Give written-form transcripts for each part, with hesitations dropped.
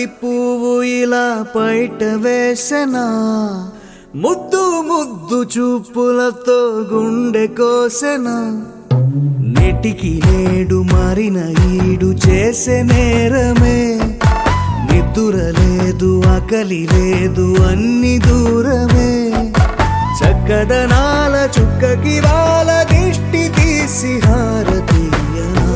బంతి పువ్వు ఇలా బయట వేసెనా, ముద్దు ముద్దు చూపులతో గుండె కోసెనా. నెటికి నేడు మారిన ఈడు చేసే నేరమే, నిద్ర లేదు ఆకలి లేదు అన్ని దూరమే. చక్కదనాల చుక్కకి వాళ్ళ దిష్టి తీసి హారతీయనా.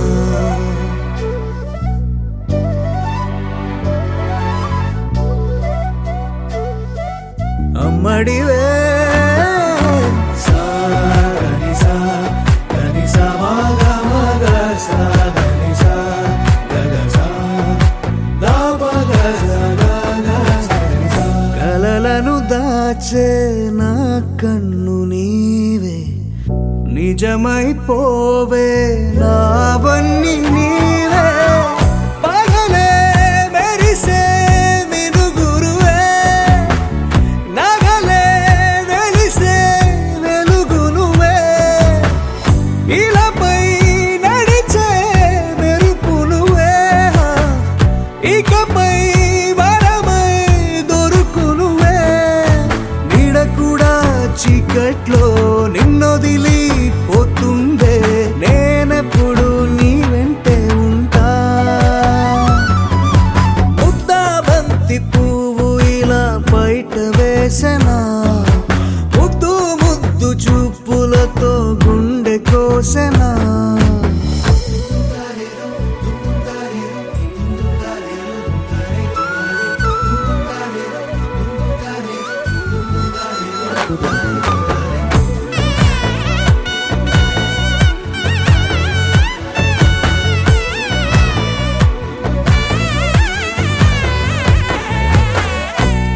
అమ్మడివే కలలను దాచే నా కన్ను నీవే, నిజమైపోవే నావన్నీ నీవే. పగలే మెరిసే మినుగురువే, నగలే వెలిసే వెలుగునువే. ఇలాపై నడిచే మెరుపునువే, ఇకపై చీకట్లో నిన్నొదిలి పోతుందే, నేనెప్పుడు నీ వెంటే ఉంటా. ముద్దా బంతి పువ్వు ఇలా బయట వేసెనా, ముద్దు ముద్దు చూపులతో గుండె కోసెనా.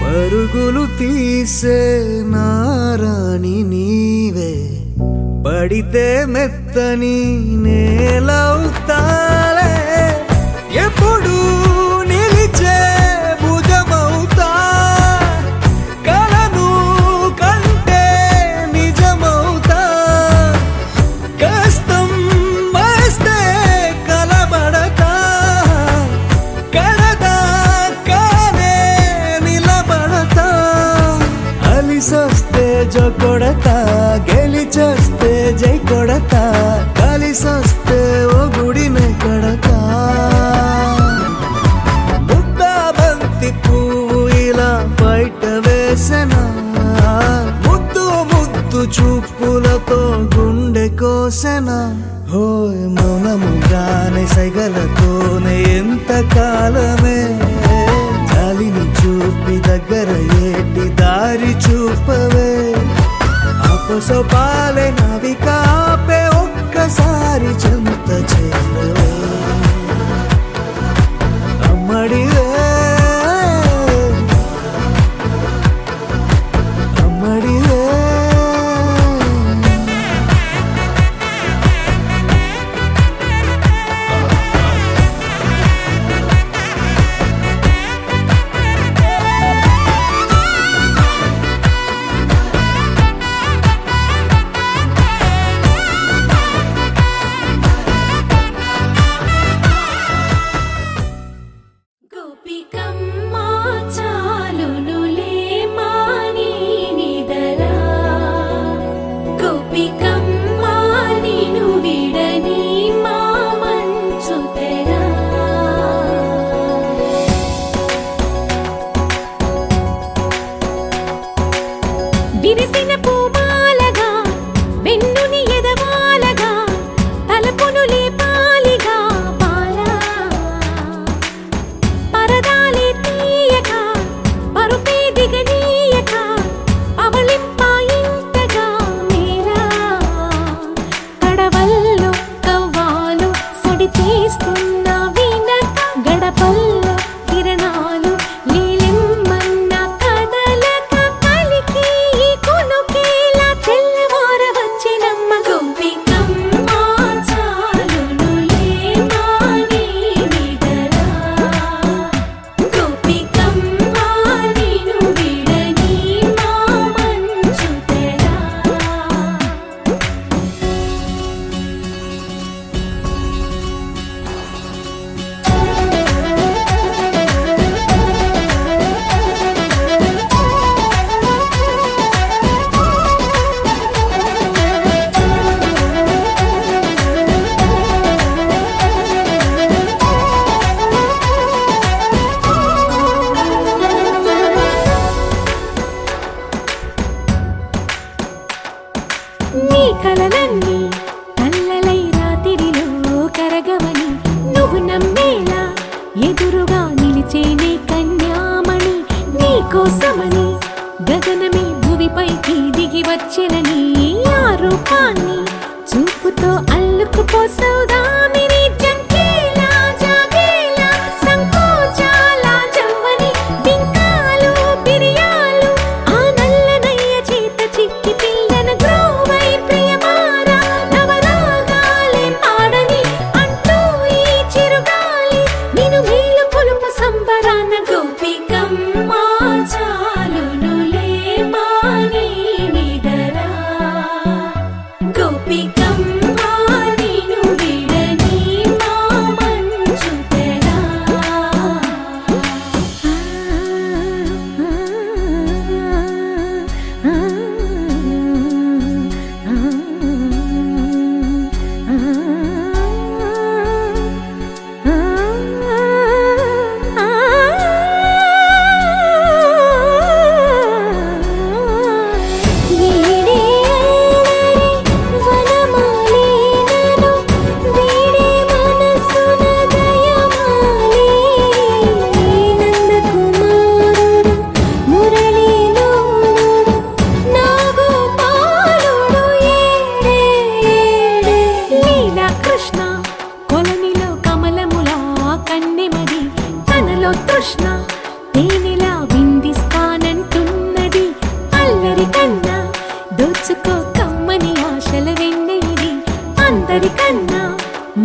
పరుగులు తీసే నారాణి నీవే, పడితే మెత్తని నేలవుతాలే. ఎప్పుడు నిలిచే భుజమవుతా, కలను కంటే నిజమవుతా. కష్టం వస్తే కలబడతా, కడదాకానే నిలబడతా. అలిసొస్తే జో కొడతా, గెలిచొస్తే జై కొడతా. కలిసొస్తే ఓ గుడినే కడతా. ముద్దా బంతి పువ్వు ఇలా బయట వేసెనా, ముద్దు ముద్దు చూపులతో గుండె కోసెనా. హోయ్ మౌనముగానే సైగలతోనే ఎంత కాలమే, జాలిని చూపి దగ్గర ఏటి దారి చూపవే. అపసోపాలే నావిక ఆపే ఒక్కసారి చెంత చేరవే. అమ్మడివే అమ్మడివే. విరిసిన పూమాలగా వెన్నుని ఎదవాలగా, తలపును లేపాలిగా బాలా. పరదాలే తీయక పరుపే దిగనీయక, అవలింపాయింతగా మేరా. కడవల్లో కవ్వాలు సడి చేస్తున్న వినక, గడపల్లో కిరణాలు నీలిమ్మన్న కదలక, కలికి కొనుకేలా తెల్లవార వచ్చినమ్మ. గోపికమ్మ చాలునులే మాని నిదరా, గోపికమ్మ నిను విడని మా మంచు తెరా. కోసమని గగనమే భూమిపైకి దిగి వచ్చెనని ఆ రూపాన్ని చూపుతో అల్లుకుపోసౌదామిని జంకేలా జాగేలా సంకోచాల జవ్వని బింకాలు బిరియాలు ఆ నల్లనయ్య చేత చిక్కి పిల్లన గ్రోవై ప్రియమారా నవరాగాలే పాడని అంటూ ఈ చిరుగాలి నిన్ను మేలు కొలుపు సంబరాన గోపికమ్మ చాలునులే మాని నిదరా గోపికమ్మ నిన్ను విడని మా మంచు తెరా కృష్ణ కొలనిలో కమలములా కన్నెమది తనలో తృష్ణ తేనెలా విందిస్తానంటున్నది అల్లరి కన్నా దోచుకో కమ్మని ఆశల వెన్నెయిది అందరికన్నా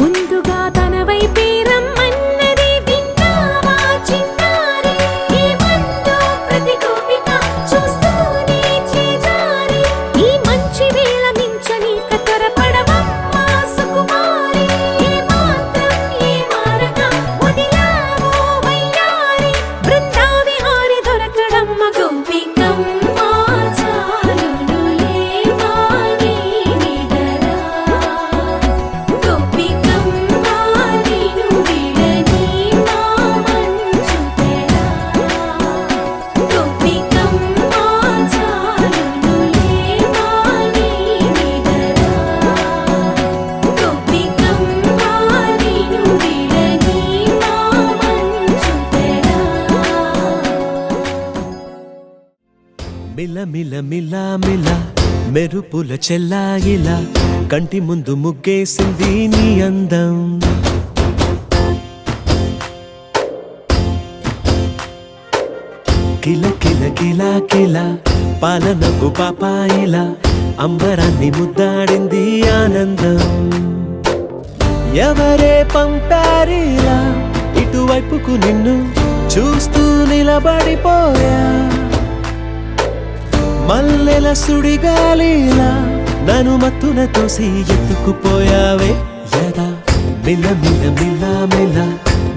ముందుగా తన వైపే రమ్మన్నది విన్నావా చిన్నారి ఏమందో ప్రతి గోపిక చూస్తూనే చేజారి ఈ మంచి వేళ మించని కతరపడవమ్మ సుకుమారి ఏ మాత్రం ఏ మారక వదిలావో వయ్యారి బృందావిహారి దొరకడమ్మ గోపికమ్మ చాలునులే మాని నిదరా గోపికమ్మ నిన్ను విడని మా మంచు తెరా గోపికమ్మ చాలునులే మాని నిదరా గోపికమ్మ నిన్ను విడని మా మంచు తెరా మిల మిల మిల మిల మెరుపుల చెల్లాయిలా కంటి ముందు ముగ్గేసింది నీ అందం కిల కిల కిల కిల పాలనకు పాపాయిలా అంబరాన్ని ముద్దాడింది ఆనందం ఎవరే పంపారిలా ఇటువైపుకు నిన్ను చూస్తూ నిలబడిపోయా మల్లెల సుడిగాలిలా నన్ను మత్తున తోసి ఎత్తుకుపోయావే యదా మిల మిల మిల మిల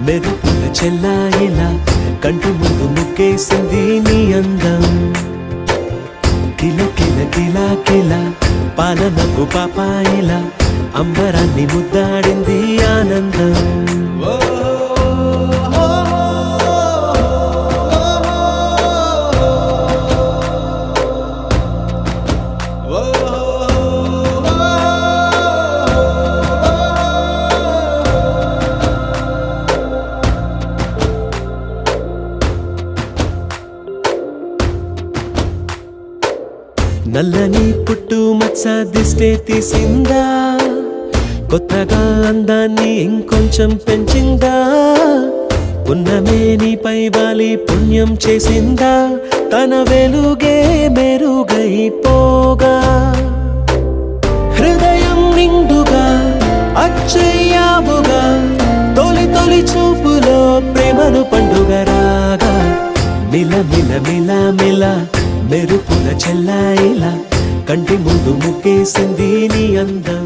మెరుపుల చెల్లాయిలా కంటి ముందు ముగ్గేసింది నీ అందం కిల కిల కిల కిల పాలనకు పాపాయిలా అంబరాన్ని ముద్దాడింది ఆనందం నల్లని పుట్టు మచ్చ దిష్టే తీసిందా కొత్తగా అందాన్ని ఇంకొంచెం పెంచిందా ఉన్నమే నీపై వాలి పుణ్యం చేసిందా తన వెలుగే మెరుగైపోగా హృదయం నిండుగా అచ్చయ్యావుగా తొలి తొలి చూపులో ప్రేమను పండుగ రాగా మిల మిల మిల మిల మెరుపుల చెల్లాయిలా కంటి ముందు ముగ్గేసింది నీ అందం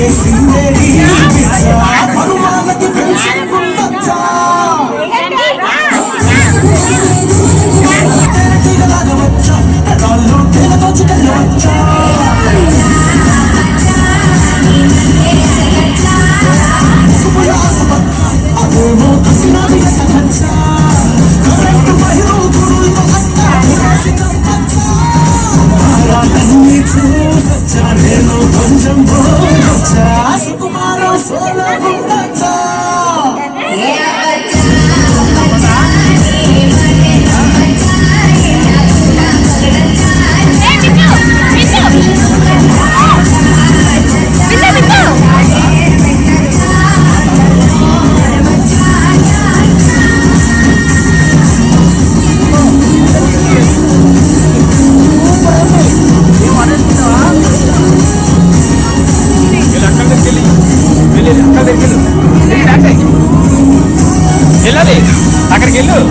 చేసిందే ఈ పిచ్చ పరువాలకి పెంచుకుంటచ్చా తెరగలాగవచ్చా రాళ్ళు తెగదోచుకెళ్ళవచ్చా అదేమో కట్టినాది ఎక్కచ్చా కరెంటు వైరు గురువుతో అట్టా అన్నీ చూసొచ్చా నేను కొంచెం పోవచ్చా సుకుమారం సోలో ఉండొచ్చా అక్కడికి వెళ్ళు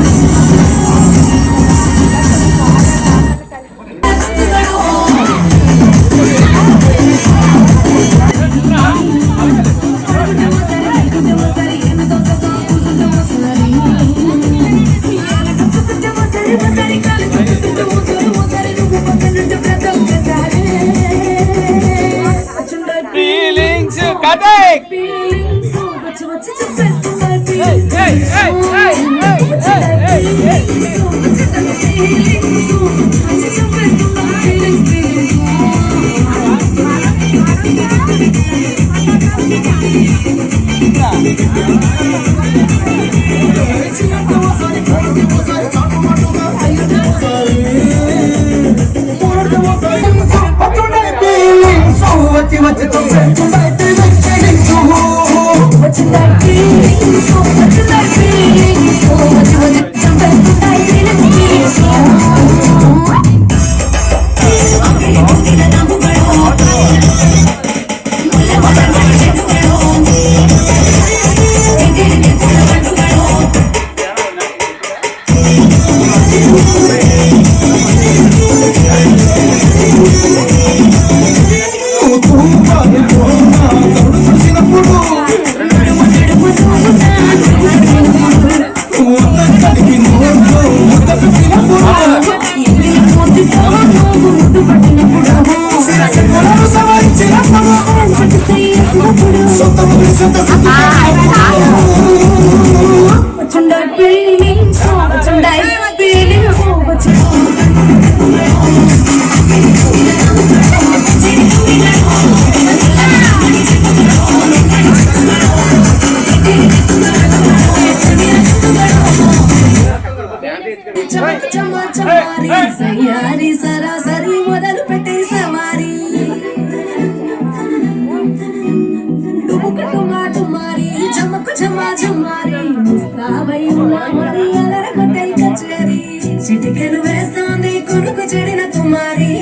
ఫీలింగ్స్ కదెక్ సరాసరి మొదలు పెట్టే సవారీ టుమారి చమకు చమా చమారి ముస్తాబై మరి అలరగొట్టై కచేరి చిటికెను వేస్తోంది కొడుకు చెడిన కుమారి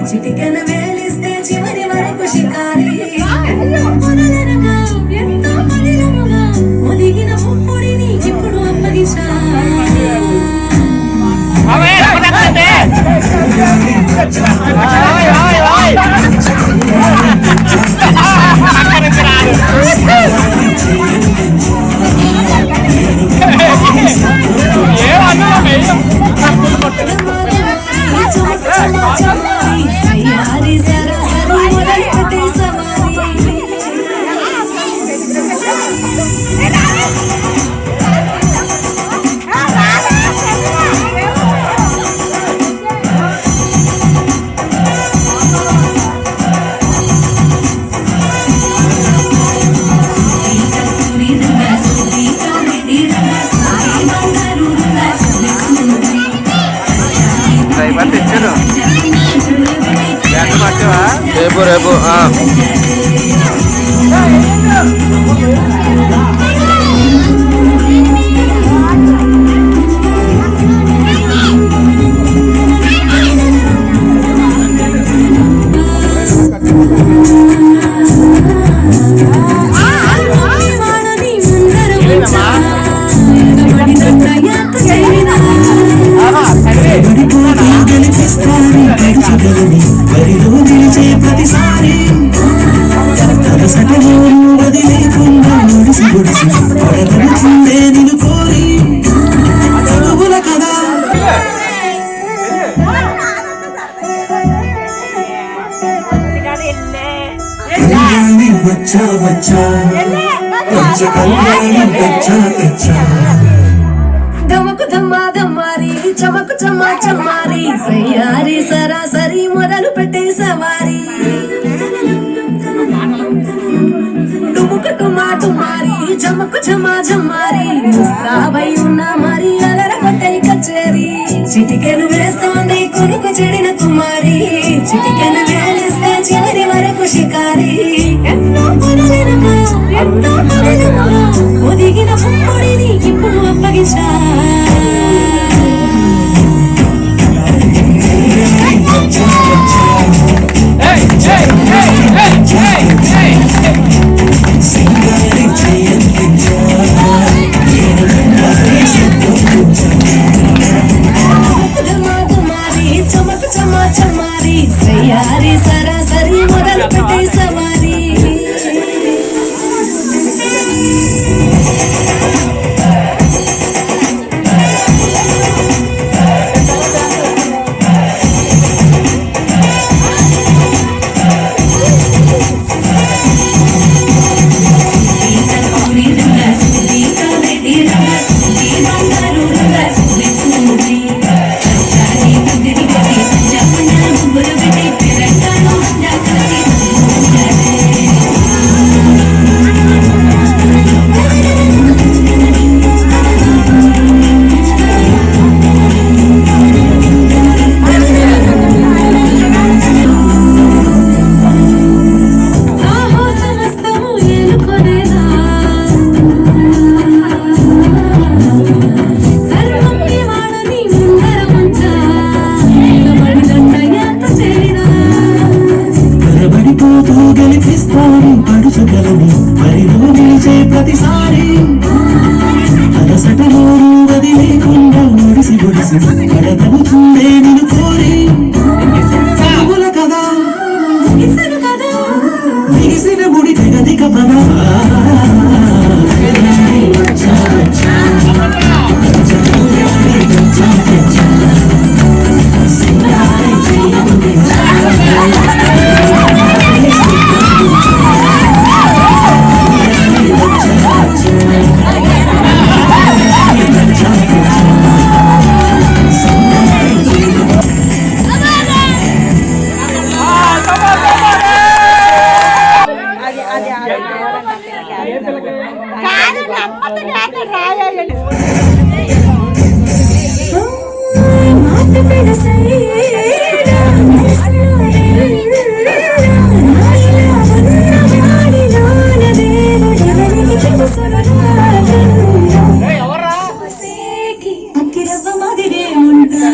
చిటికెను వేలిస్తే చివరి వరకు షికారి పొరలనగా ఎంతో మలినముగా ఒదిగిన ముప్పుడిని ఇప్పుడు అప్పగించా రేపు రేపు గెలిపిస్తాను బరిలో నిలిచే ప్రతిసారి అలసటలోను వదిలేకుండా ఒడిసి ఒడిసి పడబడుతుందే నిన్ను కోరి తగుల కదా కళ్యాణి వచ్చా వచ్చా పంచ కళ్యాణి తెచ్చా తెచ్చా ధమకు ధమ్మా ధమ్మారి చమకు చమ్మా చమ్మారి సయ్యారి సరాసరి మొదలు పెట్టే సవారి డుముకు టుమా టుమారి చమకు చమ్మా చమ్మారి ముస్తాబై ఉన్న మరి అలర కొట్టై కచేరి చిటికెను వేస్తోంది కొనుకు చెడిన కుమారి చిటికెను వేలిస్తే చివరి వరకు షికారి ఎన్నో పనులెనక ఎన్నో పనులెనక ఒదిగిన పుప్పొడిని ఇప్పుడు అప్పగించా చమకు చమా చమ్మారి సయ్యారి సరాసరి మొదలు పెట్టే సవారి ప్రతిసారి అలసటలోను వదిలేకుండా ఒడిసి ఒడిసి పడబడుతుందే నిన్ను కోరి తగుల కదా మిగిసిన ముడి తెగదిక పదా ఉంటా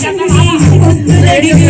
వచ్చింది ముద్దులడిగే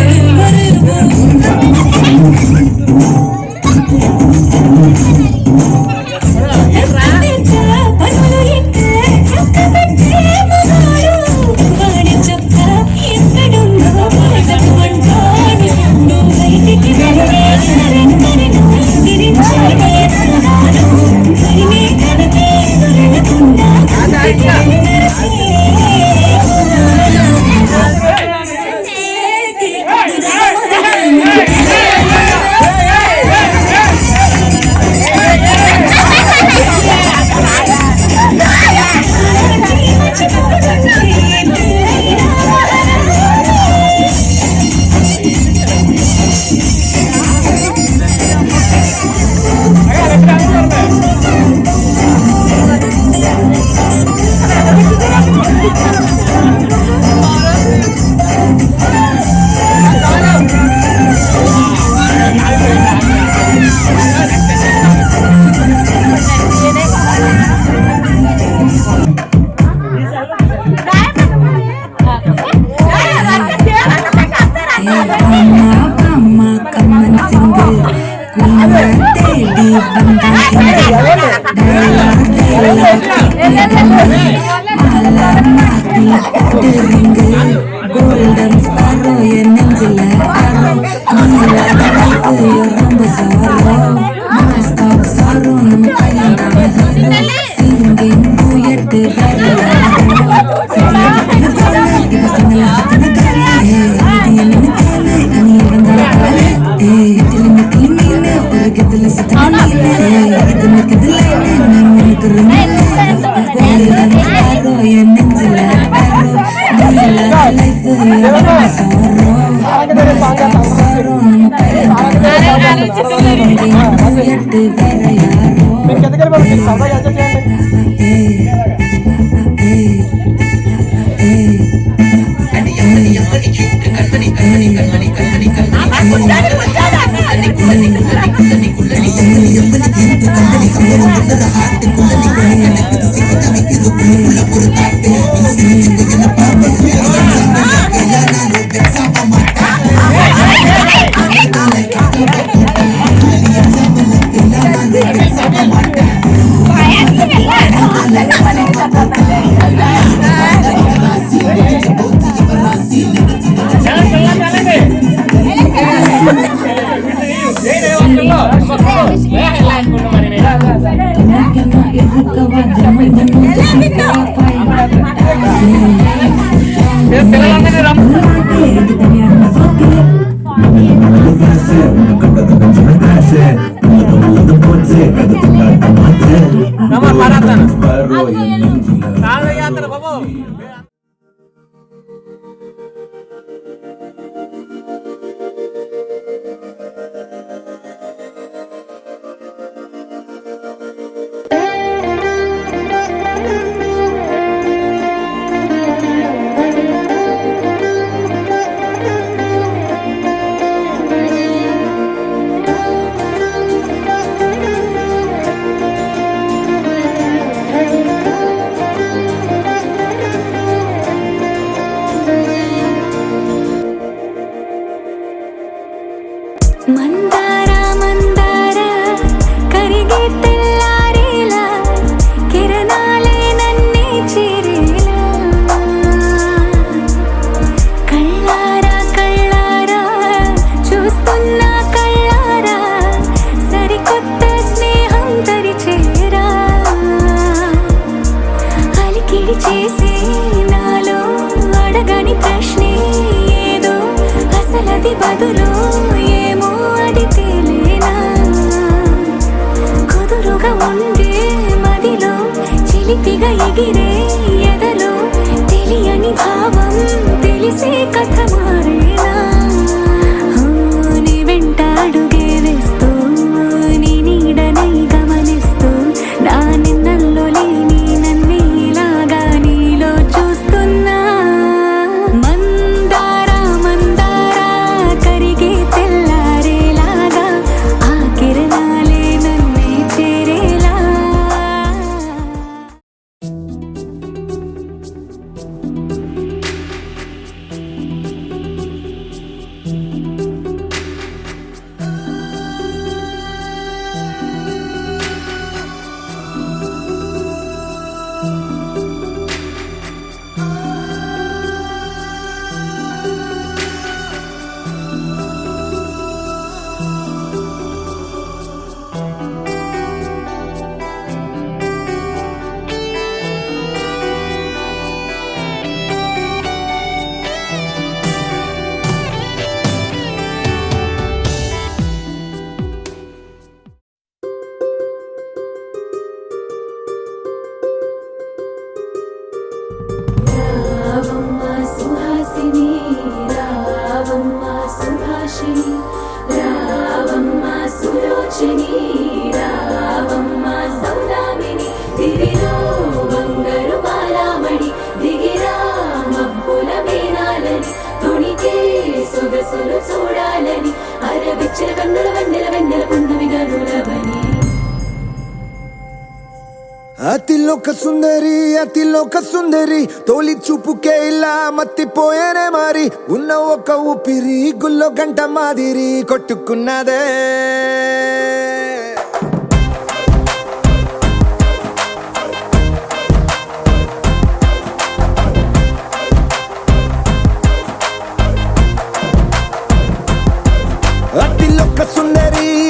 golden sparrow en nengila arrow mila yo rombo sorrow mask of sorrow nam kayanda singing duet very నాకే సొగసులు చూడాలని అరవిచ్చల కన్నుల వెన్నెల వెన్నెల పున్నమిగా నులవని అతిలోక సుందరి తోలి చూపుకే ఇలా మత్తిపోయేనే మారి ఉన్న ఒక ఊపిరి గుల్లో గంట మాదిరి కొట్టుకున్నదే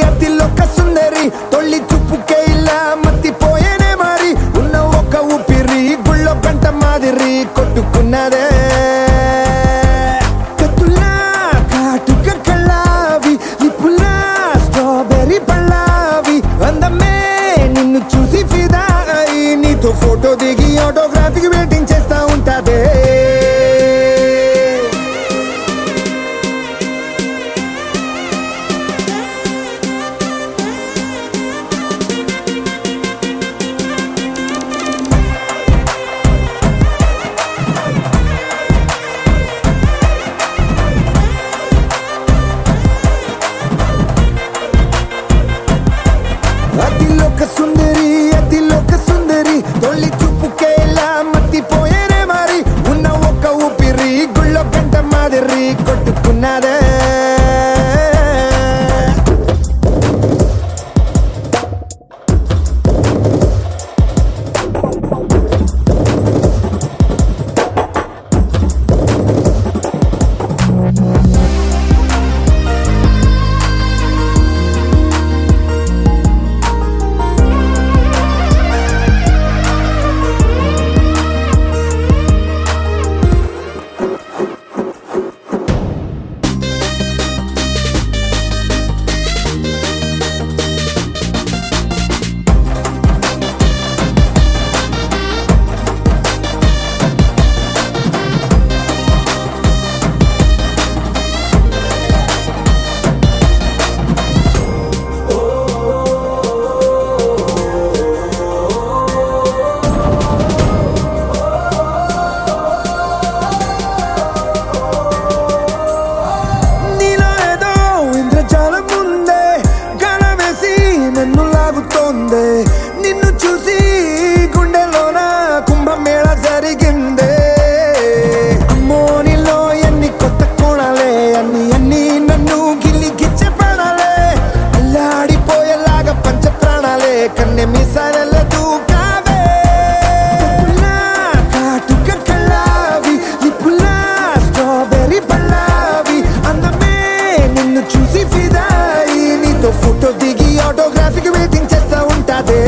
అతిలోక సుందరి తొలి చూపుకే ఇలా మత్తిపోయేనే మారి ఉన్న ఒక ఊపిరి గుళ్ళో గంట మాదిరి కొట్టుకున్నదే కత్తులా కాటుక కళ్ళావి నిప్పులా స్ట్రాబెర్రీ పళ్ళావి అందమే నిన్ను చూసి ఫిదా అయి నీతో ఫోటో దిగి ఆటోగ్రాఫీకి వెయిటింగ్ చేస్తా ఉంటాదే అతిలోక సుందరి తొలి చూపుకే ఇలా మత్తిపోయేనే మారి ఉన్న ఒక ఊపిరి గుళ్ళో గంట మాదిరి కొట్టుకున్నదే నిన్ను చూసి గుండెలోన కుంభమేళ జరిగిందే అమ్మో నీలో ఎన్ని కొత్త కోణాలే అన్ని నన్ను గిల్లిగిచ్చే ప్రాణాలే అల్లాడిపోయేలాగా పంచ ప్రాణాలే కన్నె మీసాల దూకావే కాటుక కళ్ళావి నిప్పులా స్ట్రాబెర్రీ పళ్ళావి అందమే నిన్ను చూసి ఫిదాయి నీతో ఫోటో దిగి ఆటోగ్రాఫీకి వెయిటింగ్ చేస్తా ఉంటాదే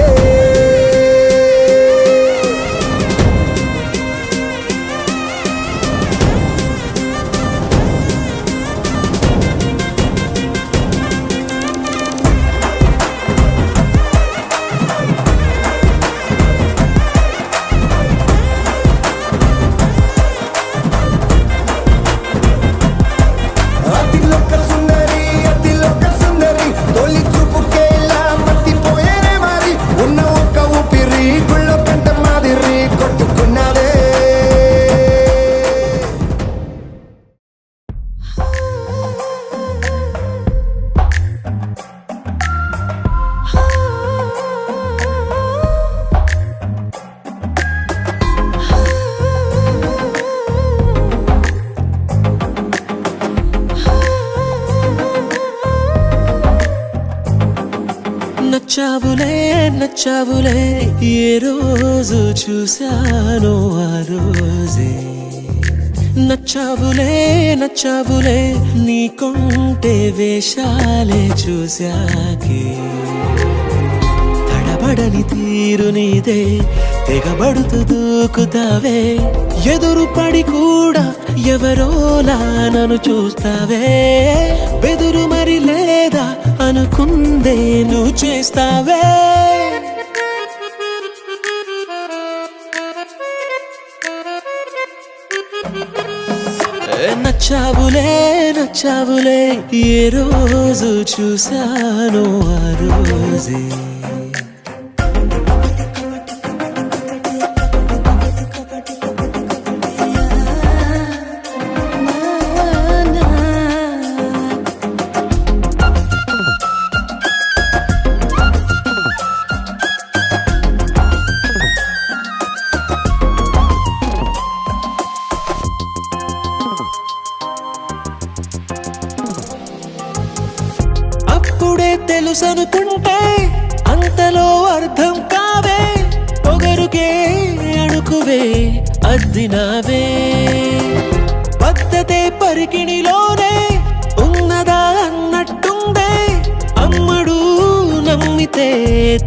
అతిలోక సుందరి తొలి చూపుకే ఇలా మత్తిపోయేనే మారి ఉన్న ఒక ఊపిరి గుళ్ళో గంట మాదిరి కొట్టుకున్నదే నచ్చావులే ఏ రోజు చూశానో ఆ రోజే నచ్చావులే నీకుంటే వేషాలే చూశాకే తడబడని తీరు నీదే తెగబడుతూ దూకుతావే ఎదురు పడి కూడా ఎవరోలా నన్ను చూస్తావే బెదురు మరి లేదా అనుకుందే నువ్వు చేస్తావే నచ్చావులే ఏ రోజు చూశానో ఆ రోజే తెలుసనుకుంటే అంతలో అర్థం కావే, పొగరుకే అణుకువే అద్దినావే. పద్ధతే పరికిణిలోనే ఉన్నదా అన్నట్టుందే, అమ్మడు నమ్మితే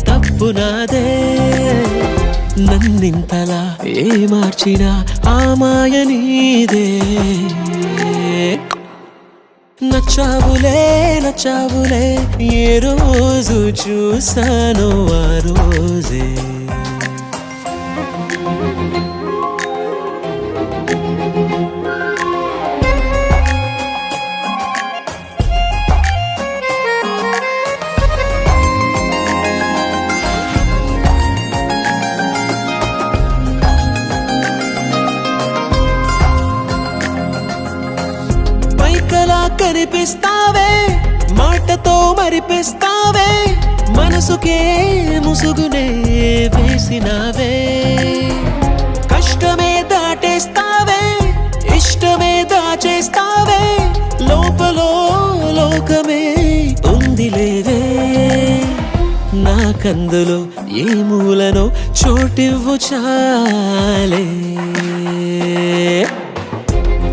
తప్పు నాదే. నన్నింతలా ఏ మార్చినా ఆ మాయ నీదే. నచ్చావులే నచ్చావులే ఏ రోజు చూసానో ఆ రోజే. పైకలా కనిపిస్తావే, మాటతో మరిపిస్తావే, మనసుకే ముసుగునే వేసినావే. కష్టమే దాటేస్తావే, ఇష్టమే దాచేస్తావే, లోపలో లోకమే ఉందిలేవే. నాకందులో ఏ మూలనో చోటివ్వు చాలే.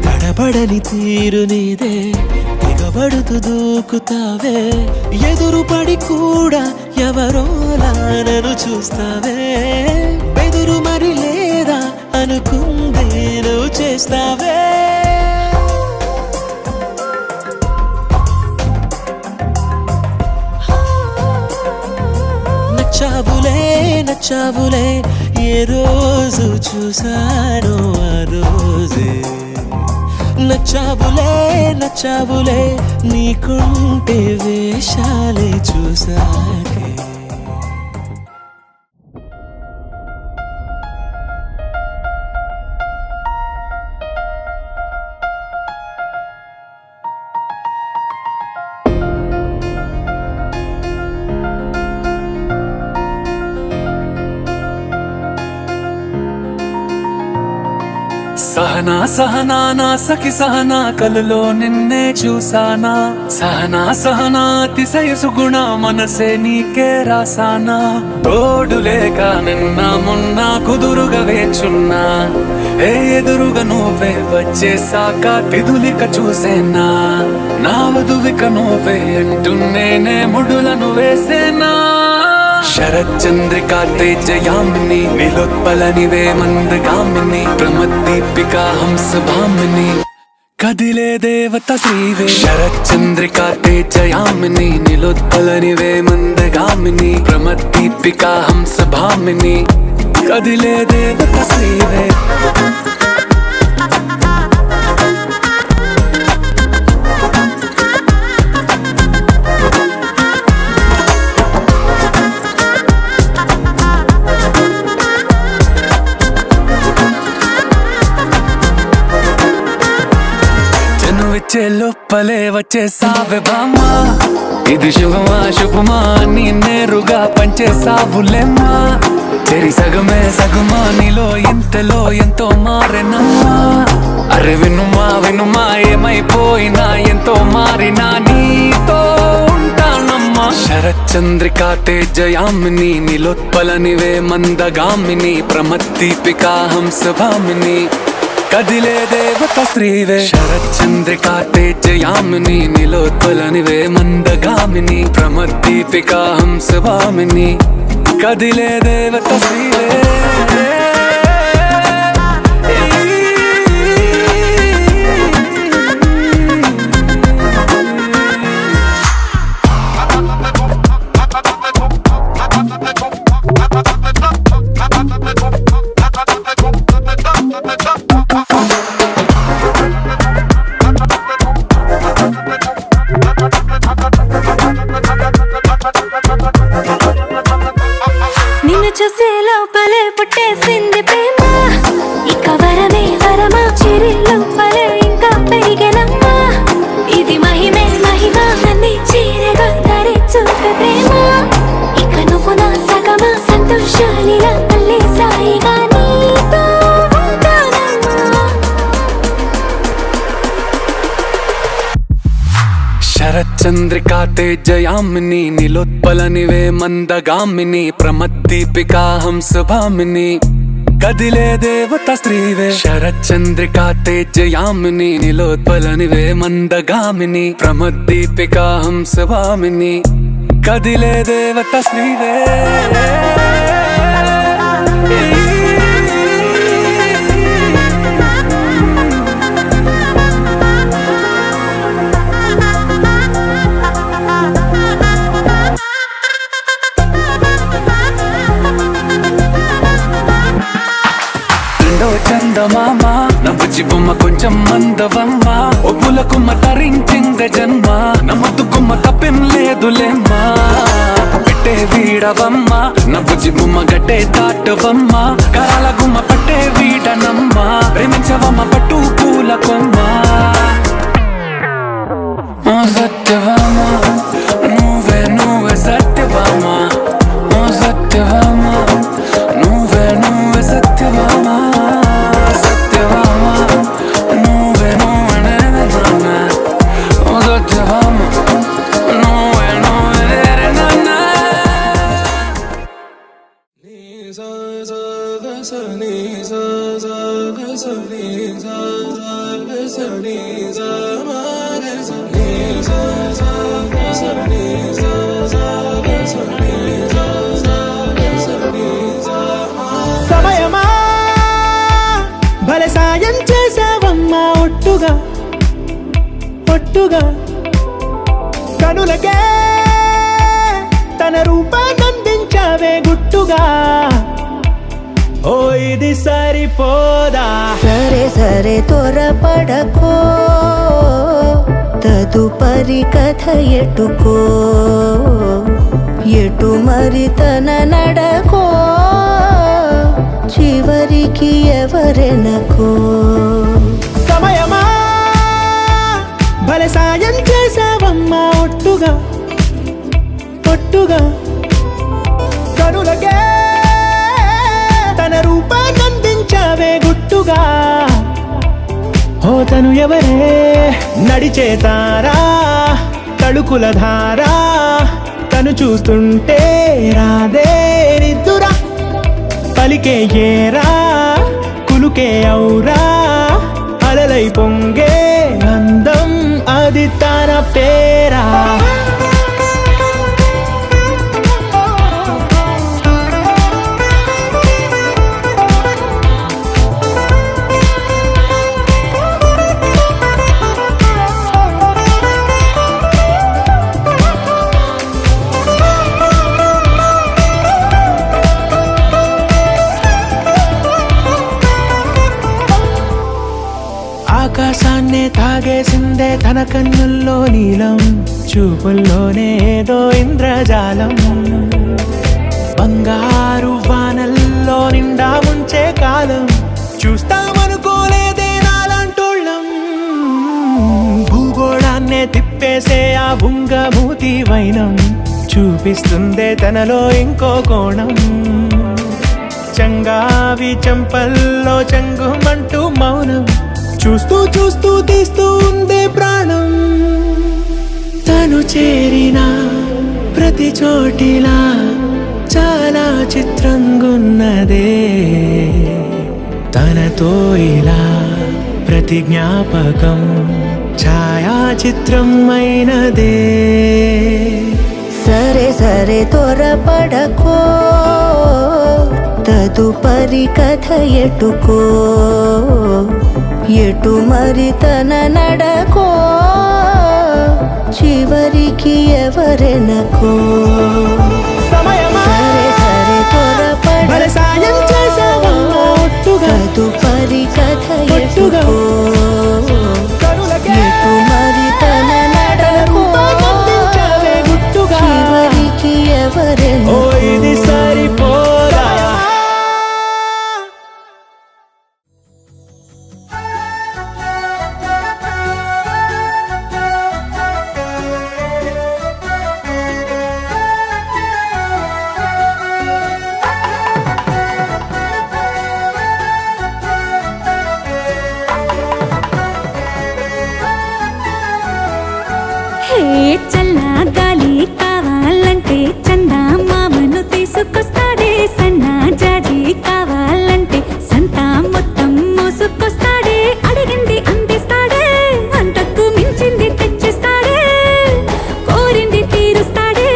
తడబడని తీరు నీదే, దిగబడుతూ దూకుతావే, ఎదురుపడి కూడా ఎవరోలా నన్ను చూస్తావే. బెదురు మరి లేదా అనుకుందే నువ్వు చేస్తావే. నచ్చావులే నచ్చావులే ఏ రోజు చూసానో ఆ రోజే. నచ్చావులే నచ్చావులే నీకుంటే వేషాలే చూసాకే. సహనా సహనా నా సఖి సహనా, కలలో నిన్నే చూసానా. సహనా సహనా అతిశయ సుగుణ, మనసే నీకే రాసానా. తోడు లేక నిన్న మొన్న కుదురుగా వేచున్నా, ఏ ఎదురుగా నువ్వే వచ్చేసాక తిదులిక చూసేనా. నా వధువిక నువ్వే అంటున్నేనే ముడులను వేసేనా. శరచంద్రికా తేజయామిని, నిలోత్పలనివే మందగామిని, ప్రమద్దీపికా హంసభామిని, కదిలే దేవత శ్రీవే. శరచంద్రికా తేజయామిని, నిలోత్పలనివే మందగామిని, ప్రమద్దీపికా హంసభామిని, కదిలే దేవత శ్రీవే. వచ్చే లోపలే వచ్చేసావే బామ్మా, ఇది శుభమా శుభమా నీ నేరుగా పంచేసావులేమ్మా. చెరి సగమే సగమా నీలో ఇంతలో ఎంతో మారేనమ్మా. అరే వినుమా వినుమా ఏమైపోయినా ఎంతో మారినా నీతో ఉంటానమ్మా. శరచంద్రికా తేజయామిని, నిలోత్పలనివే మందగామిని, ప్రమద్దీపికా హంసభామిని, కదిలే దేవత శ్రీవే. శరచంద్రికా తేజయామిని, నిలోత్పలనివే మందగామిని, ప్రమద్దీపికా హంసభామిని, కదిలే దేవత శ్రీవే. నిన్ను చూసే లోపలే పుట్టేసింది శరచంద్రికా తేజయామిని నిలోత్పలనివే మందగామిని ప్రమద్దీపికా హంసభామిని కదిలే దేవత స్త్రీవే శరచంద్రికా తేజయామిని నిలోత్పలనివే మందగామిని ప్రమద్దీపికా హంసభామిని కదిలే దేవత స్త్రీవే చందమామ నా బుజ్జి బొమ్మ కొంచెం మందవమ్మ ఒప్పుల కుమ్మ తరించిందే జన్మ నా ముద్దు కుమ్మ తప్పేం లేదులేమ్మా పెట్టే వీడవమ్మ నా బుజ్జి బొమ్మ గట్టే దాటవమ్మ కరాల గుమ్మ పట్టే వీడనమ్మ ప్రేమించవమ్మ పట్టు పూల కొమ్మ సత్యవామ నువ్వే నువ్వే సత్యవామ సత్యవామ నువ్వే నువ్వే సత్యవామ సమయమా భలే సాయం చేసావమ్మా ఒట్టుగా ఒట్టుగా కనులకే తన రూపాన్నందించావే గుట్టుగా ఓ ఇది సరిపోదా సరే సరే త్వరపడకో తదుపరి కథ ఎటుకో ఎటు మరి తన నడకో చివరికి ఎవరెనకో సమయమా భలే సాయం చేసావమ్మా ఒట్టుగా ఒట్టుగా కనులకే తన రూపాన్నందించావే గుట్టుగా ఓ తను ఎవరే నడిచే తారా తళుకుల ధారా తను చూస్తుంటే రాదే నిద్దురా పలికే ఏరా కులుకే ఔరా అలలై పొంగే అందం అది తన పేరా ఆకాశాన్నే తాగేసిందే తన కన్నుల్లో నీలం చూపుల్లోనే ఏదో ఇంద్రజాలం బంగారు వానల్లో నిండా ముంచే కాలం చూస్తామనుకోలేదే నాలాంటోళ్ళం భూగోళాన్నే తిప్పేసే ఆ బుంగమూతి వైనం చూపిస్తుందే తనలో ఇంకో కోణం చంగావి చంపల్లో చంగుమంటూ మౌనం చూస్తూ చూస్తూ తీస్తూ ఉందే ప్రాణం తను చేరిన ప్రతి చోటిలా చాలా చిత్రంగున్నదే తనతో ఇలా ప్రతి జ్ఞాపకం ఛాయాచిత్రం అయినదే సరే సరే త్వరపడకో తదుపరి కథ ఎటుకో ఎటు మరి తన నడకో చివరికి ఎవరెనకో సమయమా సరే సరే భలే సాయం చేసావమ్మా ఒట్టుగా తదుపరి కథ ఒట్టుగా ఎటుకో కనులకే ఎటు మరి తన నడకో రూపాన్నందించావే గుట్టుగా చివరికి ఓ ఎవరెనకో ఇది సరిపోదా గాలి కావాలంటే చందా మామను తీసుకొస్తాడే, సన్నా జాజి కావాలంటే సంతా మొత్తం మోసుకొస్తాడే, అడిగింది అందిస్తాడే, అంతకు మించింది తెచ్చిస్తాడే, కోరింది తీరుస్తాడే,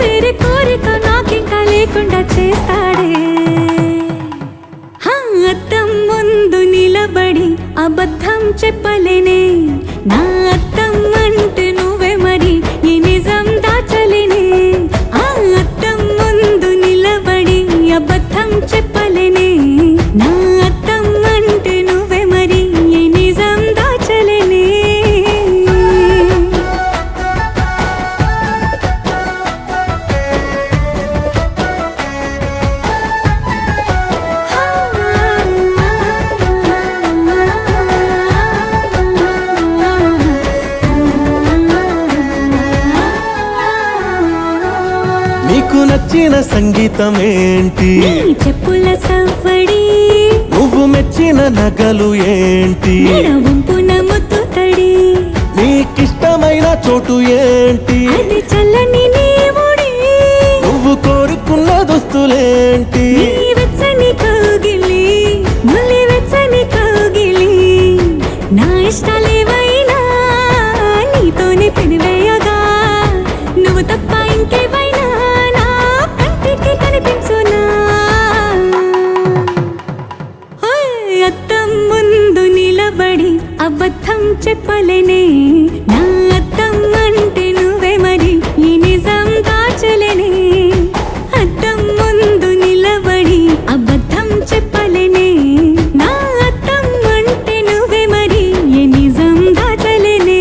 వేరే కోరిక నాకింకా లేకుండా చేస్తాడే. అద్దం ముందు నిలబడి అబద్ధం చెప్పలేనే, నా అద్దం అంటే నువ్వే మరి ఈ నిజం దాచలేనే. ఆ అద్దం ముందు నిలబడి అబద్ధం చెప్పలేనే, నా అద్దం అంటే నువ్వే మరి ఈ నిజం దాచలేనే. నీకు నచ్చిన సంగీతం ఏంటి? నీ చెప్పుల సవ్వడి, నువ్వు మెచ్చిన నగలు ఏంటి? వంపున ముత్తు తడి, నీకిష్టమైన చోటు ఏంటి? అది చల్లని నీ ముడి, నువ్వు కోరుకున్న దుస్తులేంటి? నీ వెచ్చని కౌగిలి, నులి వెచ్చని కౌగిలి, నా ఇష్టాలేవైనా నీతోనే పెనివేయగా, నువ్వు తప్ప ఇంకేవైనా నా కంటికి కనిపించునా. అద్దం ముందు నిలబడి అబద్ధం చెప్పలేనే, నా అద్దం అంటే నువ్వే మరి ఈ నిజం దాచలేనే. అద్దం ముందు నిలబడి అబద్ధం చెప్పలేనే, నా అద్దం అంటే నువ్వే మరి ఈ నిజం దాచలేనే.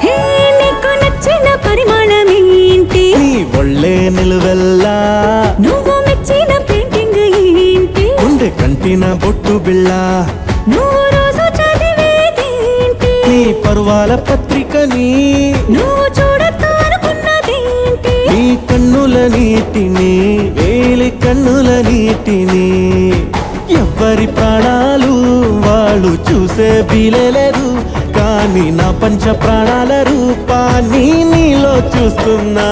హే, నీకు నచ్చిన పరిమాణమేంటి? నీ ఒళ్ళే నిలువెల్లా, నువ్వు మెచ్చిన పెయింటింగ్ ఏంటి? గుండె కంటిన బొట్టు బిళ్ళ, నువ్వు రోజు చదివేదేంటి? నీ పరువాల పత్రికని, నువ్వు చూడొద్దు అనుకున్నదేంటి? నీ కన్నుల నీటిని, వేలి కన్నుల నీటిని, ఎవ్వరి ప్రాణాలు వాళ్ళు చూసే వీలేదు, కానీ నా పంచ ప్రాణాల రూపాన్ని నీలో చూస్తున్నా.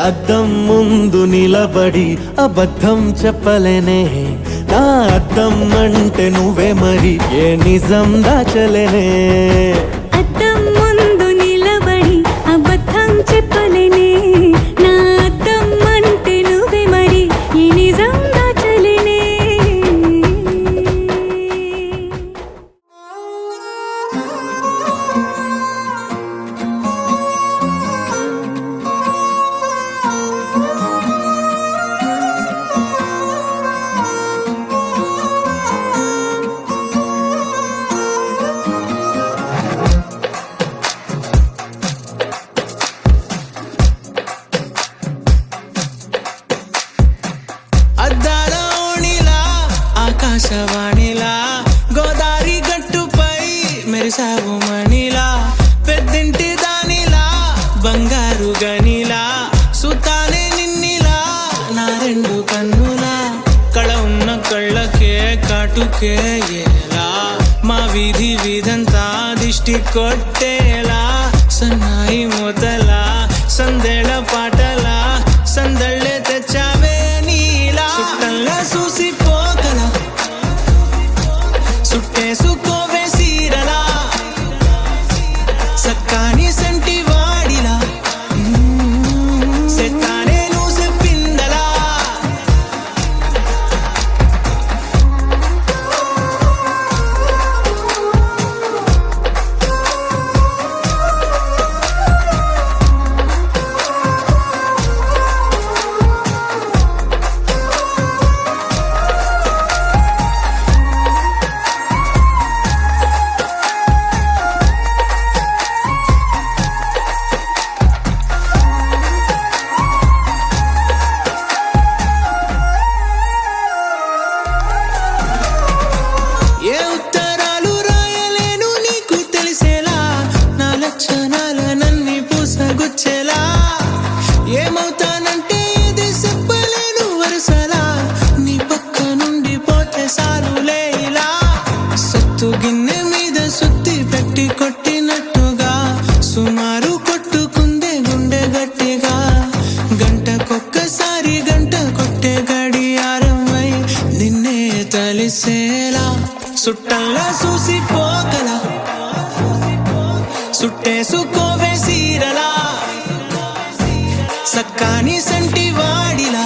అద్దం ముందు నిలబడి అబద్ధం చెప్పలేనే, నా అద్దం అంటే నువ్వే మరి ఏ నిజం దాచలేనే. అద్దం ముందు నిలబడి అబద్ధం చెప్పలేనే, నా అద్దం అంటే నువ్వే మరి ఈ నిజం దాచలేనే. అద్దాల ఓణిలా ఆకాశవాణిలా గోదారి గట్టుపై మెరిసావు మణిలా, పెద్దింటి దానిలా బంగారు గనిలా, సుతానే నిన్నిలా నా రెండు కన్నులా, కళ ఉన్న కళ్ళకే కాటుకే ఎలా, మా వీధి వీధంతా దిష్టి కొట్టేలా, సన్నాయి మొదలా సందేళ పాటలా సందళ్ళే తెచ్చావే నీలా, సుట్టల్లా చూసిపోగల సుట్టేసుకోవే సీరలా, సక్కాని సంటి వాడిలా సెత్తానే నువ్వు చెప్పిందలా. చూసిపోగల సుట్టేసుకోవే సీరలా సక్కాని సంటి వాడిలా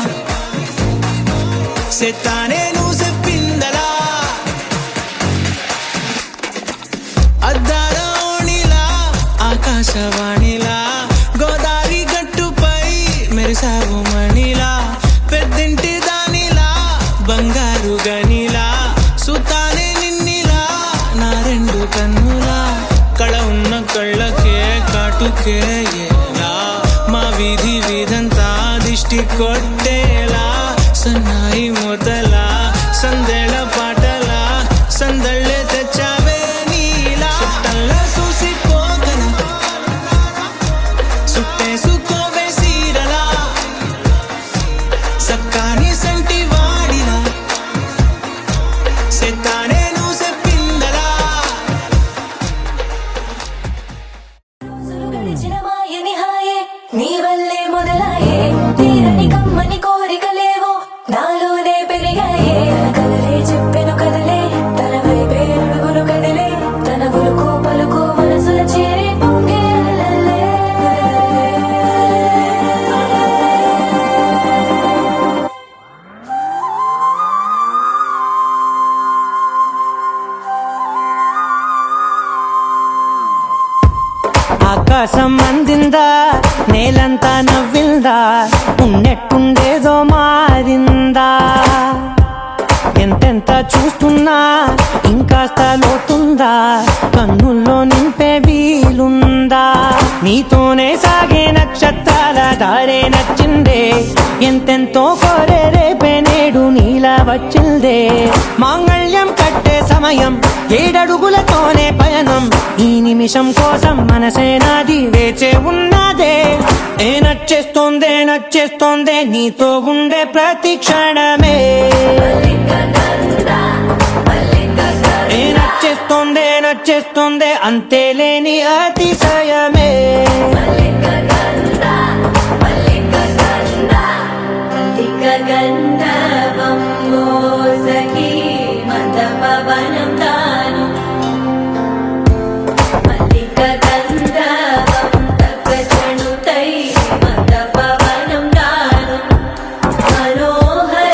సెత్తానే నువ్వు చెప్పిందలా అద్దాల ఓణిలా ఆకాశవాణిలా గోదావరి గట్టుపై మెరిసావు మణిలా పెద్దింటి దానిలా బంగారు గనిలా సుతానే నిన్నిలా నా రెండు కన్నులా కళ ఉన్న కళ్ళకే కాటుకే ఏలా మా వీధి వీధంతా దిష్టి కొట్టేలా సన్నాయి మొదలా సందేళ పాటలా సందళ్ళే తెచ్చావే నీలా చుట్టల్లా చూసిపోగల సుట్టేసుకోవే సీరలా సక్కాని సంటి వాడిలా సెత్తానే నువ్వు చెప్పిందలా గడిచిన మాయని హాయే నీ వల్లే మొదలాయే తీరని కమ్మని కోరికలేవో నాలోనే పెరిగాయే తన కదలే చెప్పెను కదలే తన వైపే అడుగులు కదిలే తన గులుకు పలుకు మనసుల చేరి పొంగే అలలే. ఆకాశం అందిందా నేలంతా నవ్విందా ఉన్నట్టుండేదో మారిందా ఎంతెంత చూస్తున్నా ఇంకాస్త లోతుందా కన్నుల్లో నింపే వీలుందా నీతోనే సాగే నక్షత్రాల దారే నచ్చిందే ఎంతెంతో కోరే రేపే నేడు నీలా వచ్చిందే మాంగళ్యం కట్టే సమయం ఏడడుగులతోనే పయనం ఈ నిమిషం కోసం మనసే నాది వేచే ఉన్నదే ఏ నచ్చేస్తోందే నీతో ఉండే ప్రతి క్షణమే ఏ నచ్చేస్తోందే అంతేలేని అతిశయమే గంధర్వం సఖీ మందపవనం తాను మల్లిక గంధర్వం తగ్గచణుతై మందపవనం తాను మనోహర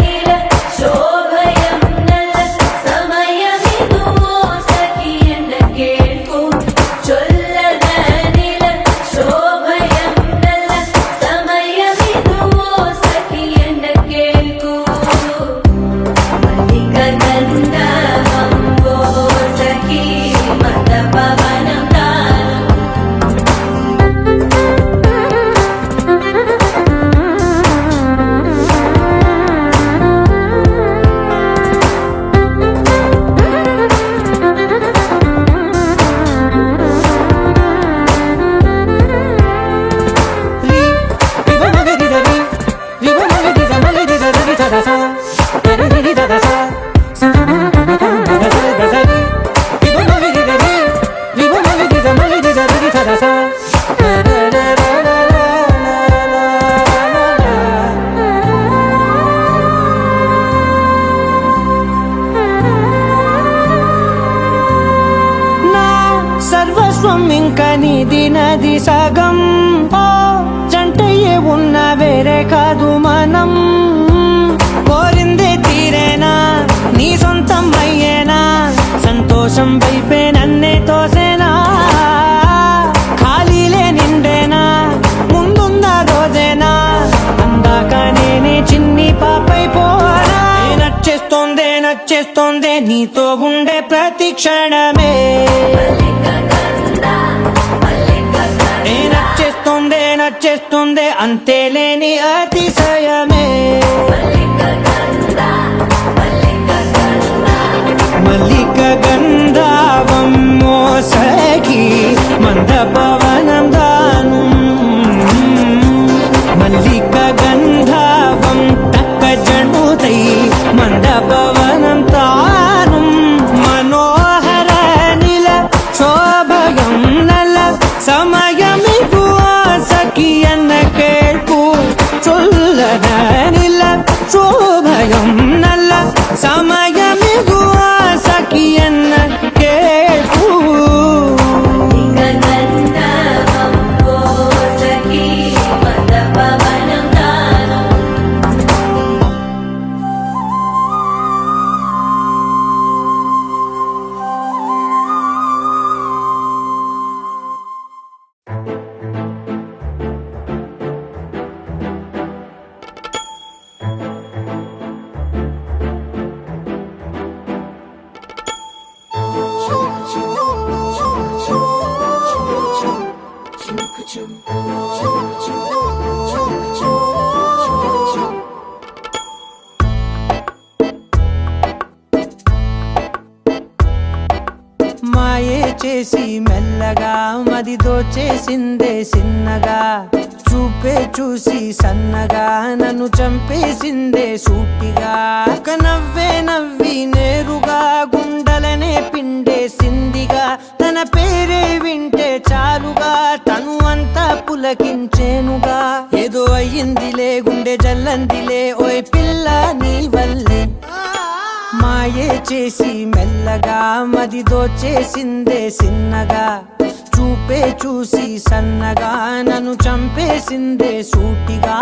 నీల శోభయం నల్ల సమయమిదు సఖీ ఎన్న కేൾకు చొల్లద నీల శోభయం నల్ల సమయమిదు సఖీ ఎన్న కేൾకు మల్లిక గంధర్వం సఖీ మందపవనం తాను నా సర్వస్వం ఇంకా నీది నది సగం ఓ జంటయ్యే ఉన్న వేరే కాదు మనం కోరిందే తీరేనా నీ సొంతం అయ్యేనా సంతోషం వైపే నన్నే తోసేనా ఖాళీలే నిండేనా ముందున్న రోజేనా అందాక నేనే చిన్ని పాపై పోనా ఏ నచ్చేస్తోందే నీతో ఉండే ప్రతి క్షణమే ఏ నచ్చేస్తోందే అంతేలేని అతిశయమే మల్లిక గంధావం మోసకి మందపవనం దాను మల్లిక గంధావం తక్క జణుతై మందపవనం తాను మనోహర నిల శోభయం నల సమయమిగు సఖియన్న కేൾకు చొల్లద నిల శోభయం నల్ల సమయమిగు సఖియన్న చేసి మెల్లగా మది దోచేసిందే సిన్నగా చూపే చూసి సన్నగా నన్ను చంపేసిందే సూటిగా ఒక నవ్వే నవ్వి నేరుగా గుండెలనే పిండేసిందిగా తన పేరే వింటే చాలుగా తను అంతా పులకించేనుగా ఏదో అయ్యిందిలే గుండె జల్లందిలే ఓయ్ పిల్ల నీ వల్లే మాయే చేసి మెల్లగా మది దోచేసిందే సిన్నగా చూపే చూసి సన్నగా నన్ను చంపేసిందే సూటిగా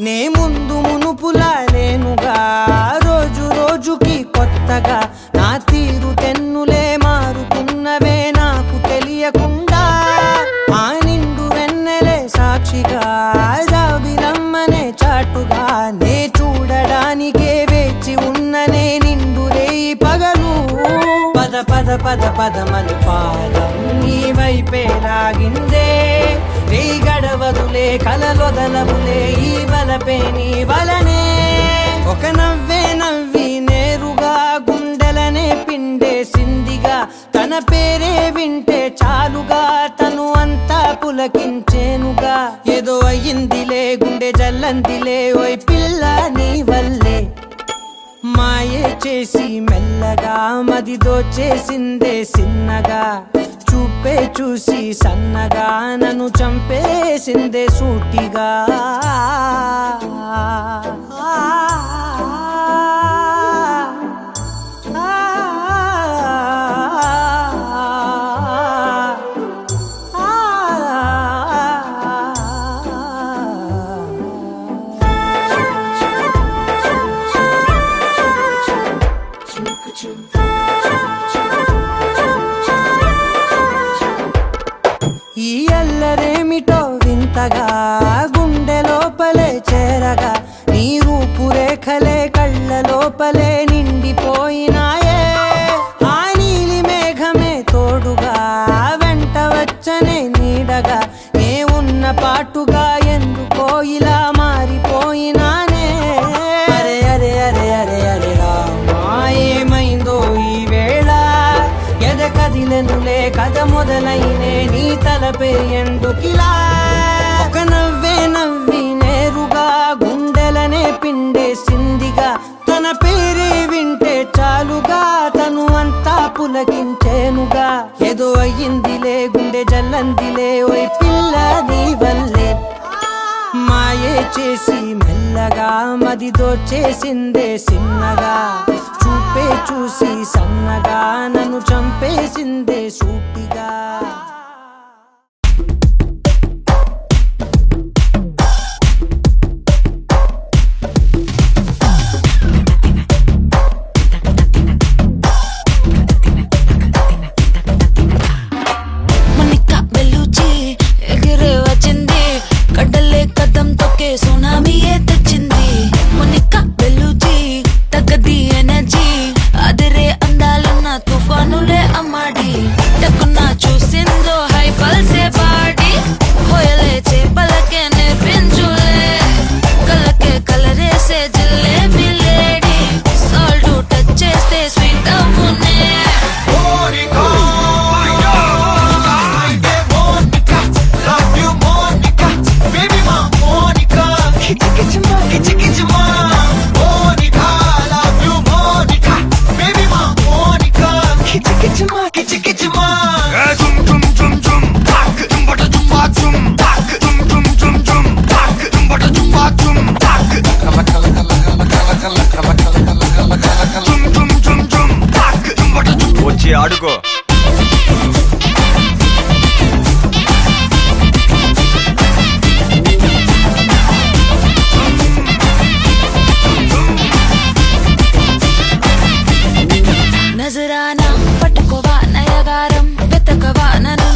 నే ముందు మునుపులా లేనుగా రోజు రోజుకి కొత్తగా నా తీరు తెన్నులే మారుతున్నవే నాకు తెలియకుండా ఆ నిండు వెన్నెలే సాక్షిగా జాబిలమ్మనే చాటుగా నే చూడడానికే వేచి ఉన్ననే నిండు రేయి పగలు పద పద పద పదమని పాదం నీ వైపే లాగిందే నీ గడవదులే కలలొదలవులే ఈ వలపే నీ వలనే ఒక నవ్వే నవ్వి నేరుగా గుండెలనే పిండేసిందిగా తన పేరే వింటే చాలుగా తను అంతా పులకించేనుగా ఏదో అయ్యిందిలే గుండె జల్లందిలే ఓయ్ పిల్ల నీ వల్లే మాయే చేసి మెల్లగా మది దోచేసిందే సిన్నగా చూపే చూసి సన్నగా నన్ను చంపేసిందే సూటిగా ఈ అల్లరేమిటో వింతగా గుండె లోపలే చేరగా నీ రూపురేఖలే కళ్ళ లోపలే నిండిపోయినాయే ఆ నీలి మేఘమే తోడుగా వెంట వచ్చనే నీడగా నే ఉన్న పాటుగా ఎందుకో ఇలా మారిపోయినానే అరే అరే అరే అరే అరే రామా ఏమైందో ఈ వేళ ఎద కదిలెనులే కథ మొదలైనే నీ తలపే ఎందుకిలా ఒక నవ్వే నవ్వి నేరుగా గుండెలనే పిండేసిందిగా తన పేరే వింటే చాలుగా తను అంతా పులకించేనుగా ఏదో అయ్యిందిలే గుండె జల్లందిలే ఓయ్ పిల్ల నీ వల్లే మాయే చేసి మెల్లగా మది దోచేసిందే సిన్నగా చూపే చూసి సన్నగా నన్ను చంపేసిందే సూటిగా సునామీయే తెచ్చింది మొనికా బెల్లుజీ తగ్గది ఎనర్జీ అదిరే అందాలున్న తుఫానులే అమ్మాడి టక్కున చూసిందో హై పల్సే బాడి హోయలే చేపలకే నేర్పించులే కళ్ళకే కలరేసే జిలేబీ లేడీ సాల్ట్ టచ్ చేస్తే స్వీట్ అవ్వునే వచ్చి ఆడుకో నజరానా పట్టు బంగారం వెతకవా నన్ను